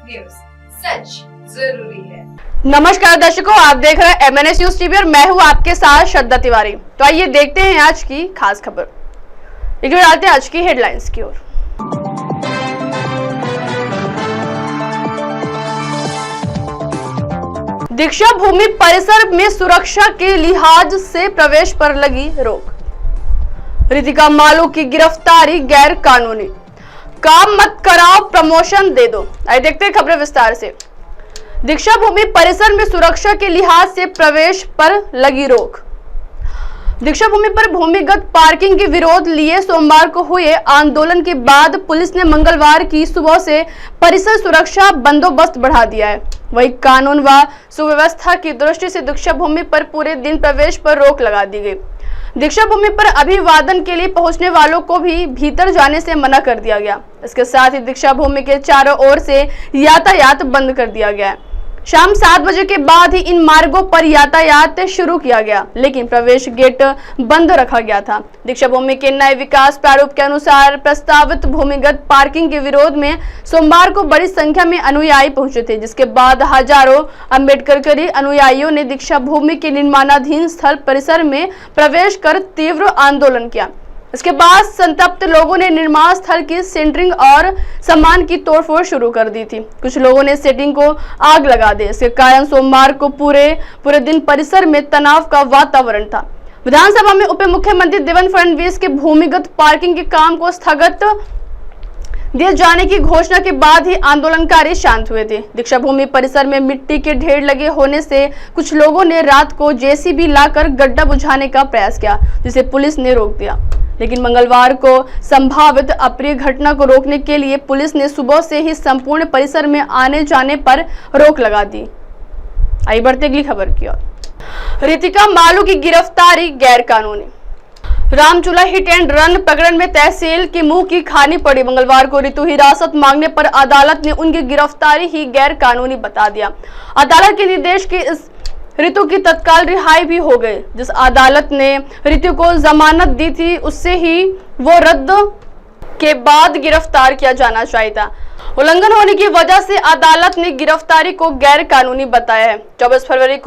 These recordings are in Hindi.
न्यूज, सच जरूरी है। नमस्कार दर्शकों, आप देख रहे हैं MNS न्यूज टीवी और मैं हूं आपके साथ श्रद्धा तिवारी। तो आइए देखते हैं आज की खास खबर। एक नजर डालते हैं आज की हेडलाइंस की ओर। दीक्षा भूमि परिसर में सुरक्षा के लिहाज से प्रवेश पर लगी रोक। रितिका मालू की गिरफ्तारी गैर कानूनी। काम मत कराओ, प्रमोशन दे दो। आइए देखते हैं खबरें विस्तार से। दीक्षा भूमि परिसर में सुरक्षा के लिहाज से प्रवेश पर लगी रोक। दीक्षा भूमि पर भूमिगत पार्किंग के विरोध लिए सोमवार को हुए आंदोलन के बाद पुलिस ने मंगलवार की सुबह से परिसर सुरक्षा बंदोबस्त बढ़ा दिया है। वहीं कानून व सुव्यवस्था की दृष्टि से दीक्षा भूमि पर पूरे दिन प्रवेश पर रोक लगा दी गई। दीक्षा भूमि पर अभिवादन के लिए पहुंचने वालों को भी भीतर जाने से मना कर दिया गया। इसके साथ ही दीक्षा भूमि के चारों ओर से यातायात बंद कर दिया गया है। शाम 7 बजे के बाद ही इन मार्गों पर यातायात शुरू किया गया, लेकिन प्रवेश गेट बंद रखा गया था। दीक्षा भूमि के नए विकास प्रारूप के अनुसार प्रस्तावित भूमिगत पार्किंग के विरोध में सोमवार को बड़ी संख्या में अनुयायी पहुंचे थे, जिसके बाद हजारों अम्बेडकरी अनुयायियों ने दीक्षा भूमि के निर्माणाधीन स्थल परिसर में प्रवेश कर तीव्र आंदोलन किया। इसके बाद संतप्त लोगों ने निर्माण स्थल की सेंटरिंग और सामान की तोड़फोड़ शुरू कर दी थी। कुछ लोगों ने सेटिंग को आग लगा दी। इसके कारण सोमवार को पूरे दिन परिसर में तनाव का वातावरण था। विधानसभा में उप मुख्यमंत्री देवेंद्र फडणवीस के भूमिगत पार्किंग के काम को स्थगित दिए जाने की घोषणा के बाद ही आंदोलनकारी शांत हुए थे। दीक्षा भूमि परिसर में मिट्टी के ढेर लगे होने से कुछ लोगों ने रात को JCB लाकर गड्ढा बुझाने का प्रयास किया, जिसे पुलिस ने रोक दिया। लेकिन मंगलवार को संभावित अप्रिय घटना को रोकने के लिए पुलिस ने सुबह से ही संपूर्ण परिसर में आने जाने पर रोक लगा दी। आइए बढ़ते अगली खबर की ओर। रितिका मालू की गिरफ्तारी गैर कानूनी। रामचूला हिट एंड रन प्रकरण में तहसील की मुंह की खानी पड़ी। मंगलवार को रितु हिरासत मांगने पर अदालत ने उनकी गिरफ्तारी ही गैर कानूनी बता दिया। अदालत के निर्देश के इस रितु की तत्काल रिहाई भी हो गई। जिस अदालत ने रितु को जमानत दी थी, उससे ही वो रद्द के बाद गिरफ्तार किया जाना चाहिए था। उल्लंघन होने की वजह से अदालत ने गिरफ्तारी को गैर कानूनी बताया है। 24 फरवरी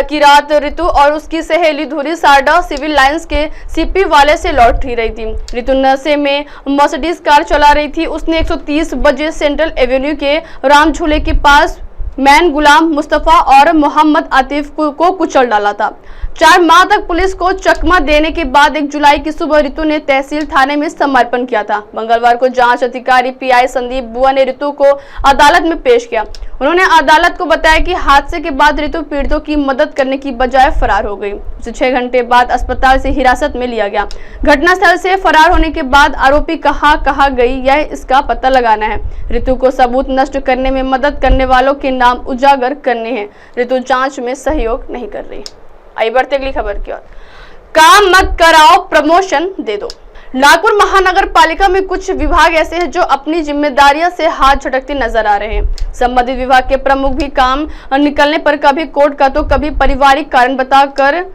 की रात रितु और उसकी सहेली धुरी सारडा सिविल लाइंस के CP वाले से लौट रही थी। रितु नशे में मर्सिडीज कार चला रही थी। उसने 130 बजे सेंट्रल एवेन्यू के रामझूले के पास मैन गुलाम मुस्तफा और मोहम्मद आतिफ को कुचल डाला था। 4 माह तक पुलिस को चकमा देने के बाद 1 जुलाई की सुबह रितु ने तहसील थाने में समर्पण किया था। मंगलवार को जांच अधिकारी PI संदीप बुआ ने रितु को अदालत में पेश किया। उन्होंने अदालत को बताया कि हादसे के बाद रितु पीड़ितों की मदद करने की बजाय फरार हो गई। उसे 6 घंटे बाद अस्पताल से हिरासत में लिया गया। घटनास्थल से फरार होने के बाद आरोपी कहाँ गई, यह इसका पता लगाना है। रितु को सबूत नष्ट करने में मदद करने वालों के नाम उजागर करने हैं। रितु जांच में सहयोग नहीं कर रही। आइए बढ़ते अगली खबर की ओर। काम मत कराओ, प्रमोशन दे दो। नागपुर महानगर पालिका में कुछ विभाग ऐसे हैं जो अपनी जिम्मेदारियों से हाथ झटकते नजर आ रहे हैं। संबंधित विभाग के प्रमुख भी काम निकलने पर कभी कोर्ट का तो कभी पारिवारिक कारण बताकर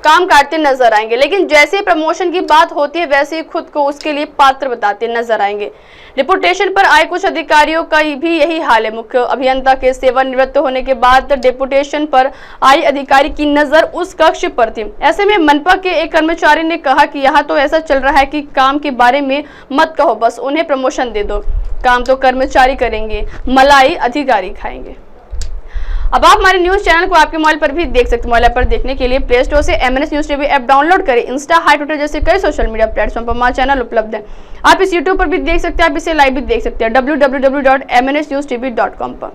काम काटते नजर आएंगे, लेकिन जैसे प्रमोशन की बात होती है वैसे ही खुद को उसके लिए पात्र बताते नजर आएंगे। डिपुटेशन पर आए कुछ अधिकारियों का भी यही हाल है। मुख्य अभियंता के सेवानिवृत्त होने के बाद डिपुटेशन पर आई अधिकारी की नजर उस कक्ष पर थी। ऐसे में मनपा के एक कर्मचारी ने कहा कि यहाँ तो ऐसा चल रहा है कि काम के बारे में मत कहो, बस उन्हें प्रमोशन दे दो। काम तो कर्मचारी करेंगे, मलाई अधिकारी खाएंगे। अब आप हमारे न्यूज चैनल को आपके मोबाइल पर भी देख सकते हैं। मोबाइल पर देखने के लिए प्ले स्टोर से MNS news TV app download करें। इंस्टा, हाई, ट्विटर जैसे कई सोशल मीडिया प्लेटफॉर्म पर हमारा चैनल उपलब्ध है। आप इस यूट्यूब पर भी देख सकते हैं, आप इसे लाइव भी देख सकते हैं www.mnsnewstv.com पर।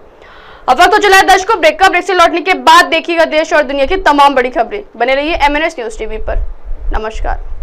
अब वक्त तो चला है दर्शकों ब्रेक का। ब्रेक से लौटने के बाद देखिएगा देश और दुनिया की तमाम बड़ी खबरें। बने रहिए MNS न्यूज टीवी पर। नमस्कार।